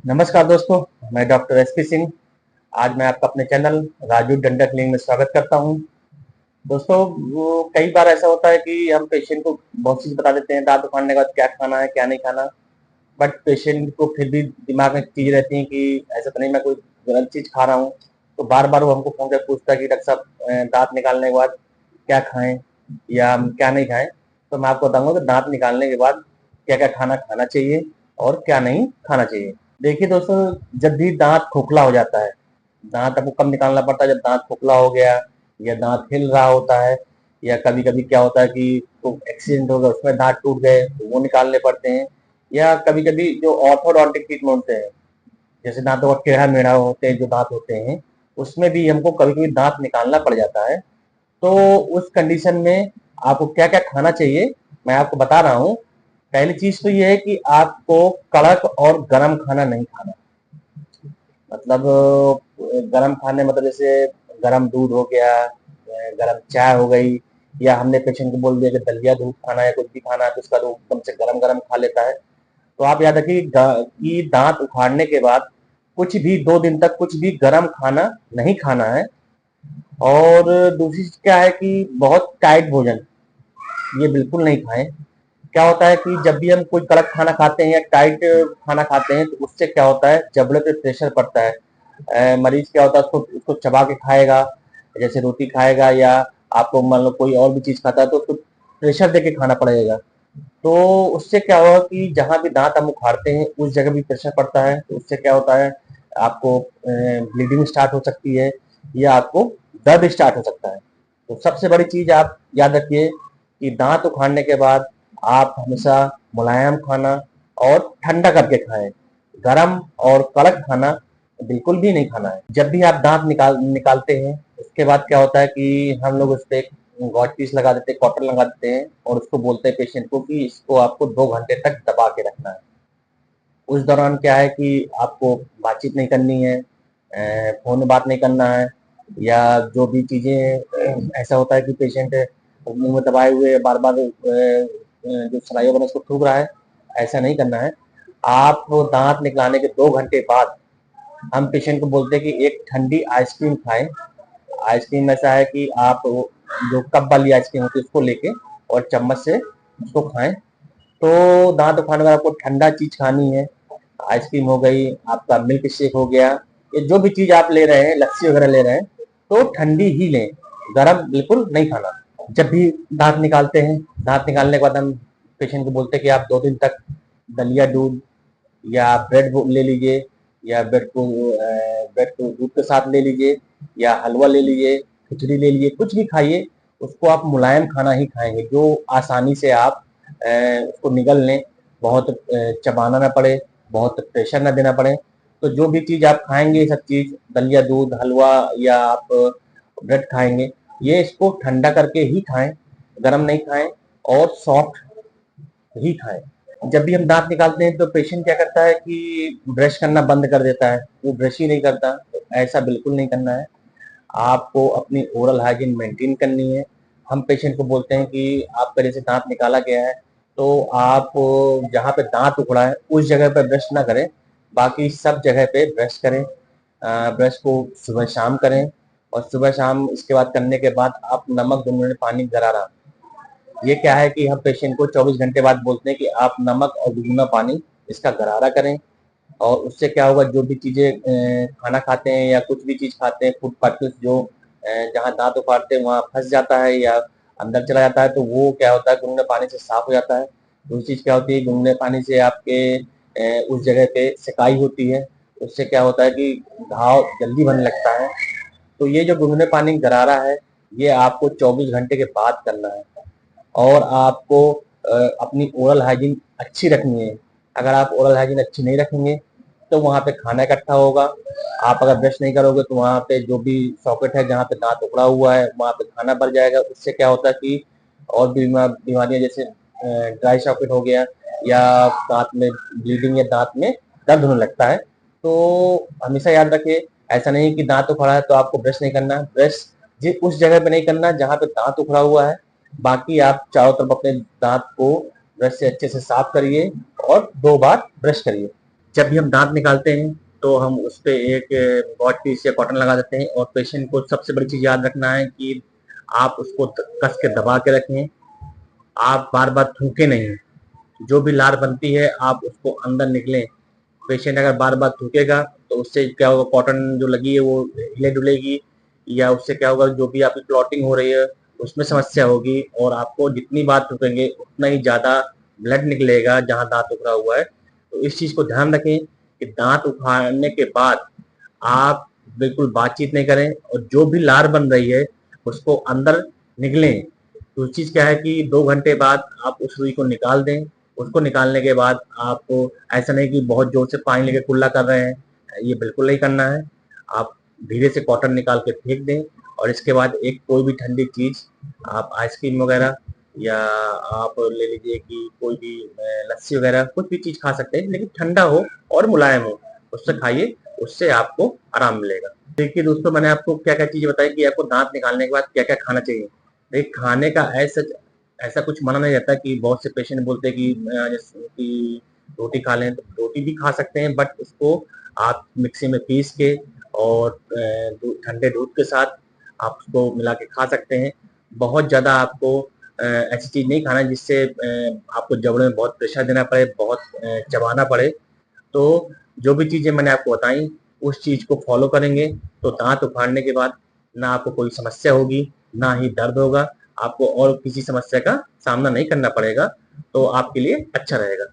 नमस्कार दोस्तों, मैं डॉक्टर एसपी सिंह। आज मैं आपका अपने चैनल राजू डंडा क्लिनिक में स्वागत करता हूं। दोस्तों, वो कई बार ऐसा होता है कि हम पेशेंट को बहुत चीज़ बता देते हैं दाँत उखाड़ने के बाद क्या खाना है, क्या नहीं खाना। बट पेशेंट को फिर भी दिमाग में चीज़ रहती है कि ऐसा तो नहीं मैं कोई गलत चीज़ खा रहा हूँ। तो बार-बार वो हमको फ़ोन करके पूछता है कि डॉक्टर साहब दाँत निकालने के बाद क्या खाएँ या हम क्या नहीं खाएँ? तो मैं आपको बताऊँगा कि दाँत निकालने के बाद क्या-क्या खाना खाना चाहिए और क्या नहीं खाना चाहिए। देखिए दोस्तों, जब भी दाँत खोखला हो जाता है, दाँत आपको कब निकालना पड़ता है? जब दाँत खोखला हो गया या दाँत हिल रहा होता है या कभी-कभी क्या होता है कि तो एक्सीडेंट हो गया, उसमें दाँत टूट गए, तो वो निकालने पड़ते हैं। या कभी-कभी जो ऑर्थोडोंटिक ट्रीटमेंट होते हैं, जैसे दाँतों का टेढ़ा-मेढ़ा होते हैं जो दाँत होते हैं, उसमें भी हमको कभी-कभी दाँत निकालना पड़ जाता है। तो उस कंडीशन में आपको क्या-क्या खाना चाहिए, मैं आपको बता रहा हूँ। पहली चीज़ तो ये है कि आपको कड़क और गरम खाना नहीं खाना। मतलब गरम खाने मतलब जैसे गरम दूध हो गया, गरम चाय हो गई, या हमने पेशेंट को बोल दिया कि दलिया दूध खाना है, कुछ भी खाना है तो उसका तो एकदम से गरम-गरम खा लेता है। तो आप याद रखिए कि दाँत उखाड़ने के बाद कुछ भी 2 दिन तक कुछ भी गरम खाना नहीं खाना है। और दूसरी चीज़ क्या है कि बहुत टाइट भोजन ये बिल्कुल नहीं खाएँ। क्या होता है कि जब भी हम कोई कड़क खाना खाते हैं या टाइट खाना खाते हैं तो उससे क्या होता है, जबड़े पे प्रेशर पड़ता है। मरीज क्या होता है, उसको उसको चबा के खाएगा, जैसे रोटी खाएगा या आपको मान लो कोई और भी चीज़ खाता है तो उसको प्रेशर देके खाना पड़ेगा। तो उससे क्या होगा कि जहाँ भी दाँत हम उखाड़ते हैं उस जगह भी प्रेशर पड़ता है, तो उससे क्या होता है, आपको ब्लीडिंग स्टार्ट हो सकती है या आपको दर्द स्टार्ट हो सकता है। तो सबसे बड़ी चीज़ आप याद रखिए कि दाँत उखाड़ने के बाद आप हमेशा मुलायम खाना और ठंडा करके खाएँ। गरम और कड़क खाना बिल्कुल भी नहीं खाना है। जब भी आप दाँत निकालते हैं, उसके बाद क्या होता है कि हम लोग उसपे गॉड पीस लगा देते हैं, कॉटन लगा देते हैं और उसको बोलते हैं पेशेंट को कि इसको आपको 2 घंटे तक दबा के रखना है। उस दौरान क्या है कि आपको बातचीत नहीं करनी है, फ़ोन में बात नहीं करना है, या जो भी चीज़ें ऐसा होता है कि पेशेंट मुँह में दबाए हुए बार-बार जो सलाइवा बना उसको थूक रहा है, ऐसा नहीं करना है। आप दाँत निकालने के 2 घंटे बाद हम पेशेंट को बोलते हैं कि एक ठंडी आइसक्रीम खाएँ। आइसक्रीम ऐसा है कि आप वो जो कप वाली आइसक्रीम होती है उसको लेके और चम्मच से उसको खाएँ। तो दाँत उखाड़ने के बाद आपको ठंडा चीज़ खानी है। आइसक्रीम हो गई, आपका मिल्क शेक हो गया, ये जो भी चीज़ आप ले रहे हैं, लस्सी वगैरह ले रहे हैं, तो ठंडी ही लें, गरम बिल्कुल नहीं खाना। जब भी दाँत निकालते हैं, दाँत निकालने के बाद हम पेशेंट को बोलते हैं कि आप 2 दिन तक दलिया दूध या ब्रेड वो ले लीजिए, या ब्रेड को दूध के साथ ले लीजिए, या हलवा ले लीजिए, खिचड़ी ले लीजिए, कुछ भी खाइए, उसको आप मुलायम खाना ही खाएँगे, जो आसानी से आप उसको निगल लें, बहुत चबाना ना पड़े, बहुत प्रेशर ना देना पड़े। तो जो भी चीज़ आप खाएँगे, ये सब चीज़ दलिया दूध, हलवा या आप ब्रेड खाएँगे, ये इसको ठंडा करके ही खाएँ, गरम नहीं खाएँ और सॉफ्ट ही खाएँ। जब भी हम दाँत निकालते हैं तो पेशेंट क्या करता है कि ब्रश करना बंद कर देता है, वो ब्रश ही नहीं करता, तो ऐसा बिल्कुल नहीं करना है। आपको अपनी ओरल हाइजीन मेंटेन करनी है। हम पेशेंट को बोलते हैं कि आपका जैसे दाँत निकाला गया है, तो आप जहाँ पे दाँत उखड़ा है, उस जगह पे ब्रश ना करें, बाकी सब जगह पे ब्रश करें। ब्रश को सुबह-शाम करें और सुबह-शाम इसके बाद करने के बाद आप नमक गुनगुने पानी गरारा, ये क्या है कि हम पेशेंट को 24 घंटे बाद बोलते हैं कि आप नमक और गुनगुना पानी इसका गरारा करें। और उससे क्या होगा, जो भी चीज़ें खाना खाते हैं या कुछ भी चीज़ खाते हैं, फूड पार्टिकल्स जो जहाँ दाँत उखाड़ते हैं वहाँ फँस जाता है या अंदर चला जाता है, तो वो क्या होता है गुनगुने पानी से साफ़ हो जाता है। दूसरी चीज़ क्या होती है, गुनगुने पानी से आपके उस जगह पे सिकाई होती है, उससे क्या होता है कि घाव जल्दी भरने लगता है। तो ये जो गुनगुने पानी गरारा है, ये आपको 24 घंटे के बाद करना है। और आपको अपनी ओरल हाइजीन अच्छी रखनी है। अगर आप ओरल हाइजीन अच्छी नहीं रखेंगे, तो वहाँ पे खाना इकट्ठा होगा। आप अगर ब्रश नहीं करोगे तो वहाँ पे जो भी सॉकेट है जहाँ पे दाँत उखड़ा हुआ है, वहाँ पे खाना भर जाएगा। उससे क्या होता है कि और भी बीमारियाँ जैसे ड्राई सॉकेट हो गया या दाँत में ब्लीडिंग या दाँत में दर्द होने लगता है। तो हमेशा याद रखिए, ऐसा नहीं कि दाँत उखड़ा है तो आपको ब्रश नहीं करना। ब्रश जी उस जगह पे नहीं करना जहाँ पे दाँत उखड़ा हुआ है। बाकी आप चारों तरफ अपने दाँत को ब्रश से अच्छे से साफ करिए और 2 बार ब्रश करिए। जब भी हम दांत निकालते हैं तो हम उस पे एक गॉड पीस या कॉटन लगा देते हैं, और पेशेंट को सबसे बड़ी चीज याद रखना है कि आप उसको कस के दबा के रखें, आप बार बार थूके नहीं। जो भी लार बनती है आप उसको अंदर निकलें। पेशेंट अगर बार बार थूकेगा तो उससे क्या होगा, कॉटन जो लगी है वो हिले डुलेगी, या उससे क्या होगा, जो भी आपकी क्लॉटिंग हो रही है उसमें समस्या होगी, और आपको जितनी बार थूकेंगे उतना ही ज्यादा ब्लड निकलेगा जहां दांत उखड़ा हुआ है। तो इस चीज को ध्यान रखें कि दांत उखाड़ने के बाद आप बिल्कुल बातचीत नहीं करें, और जो भी लार बन रही है उसको अंदर निकलें। तो चीज क्या है कि 2 घंटे बाद आप उस रुई को निकाल दें। उसको निकालने के बाद आपको ऐसा नहीं कि बहुत जोर से पानी लेके कुल्ला कर रहे हैं, ये बिल्कुल नहीं करना है। आप धीरे से कॉटन निकाल के फेंक दें, और इसके बाद एक कोई भी ठंडी चीज, आप आइसक्रीम वगैरह, या आप ले लीजिए कि कोई भी लस्सी वगैरह, कुछ भी चीज खा सकते हैं, लेकिन ठंडा हो और मुलायम हो, उससे खाइए, उससे आपको आराम मिलेगा। देखिए दोस्तों, मैंने आपको क्या क्या चीजें बताई कि आपको दांत निकालने के बाद क्या क्या खाना चाहिए। देखिए, खाने का ऐसा ऐसा कुछ माना नहीं जाता कि बहुत से पेशेंट बोलते हैं कि जैसे कि रोटी खा लें, तो रोटी भी खा सकते हैं, बट उसको आप मिक्सी में पीस के और ठंडे दूध के साथ आप उसको मिला के खा सकते हैं। बहुत ज़्यादा आपको ऐसी चीज़ नहीं खाना है जिससे आपको जबड़ों में बहुत प्रेशर देना पड़े, बहुत चबाना पड़े। तो जो भी चीज़ें मैंने आपको बताई, उस चीज़ को फॉलो करेंगे तो दांत उखाड़ने के बाद ना आपको कोई समस्या होगी, ना ही दर्द होगा, आपको और किसी समस्या का सामना नहीं करना पड़ेगा, तो आपके लिए अच्छा रहेगा।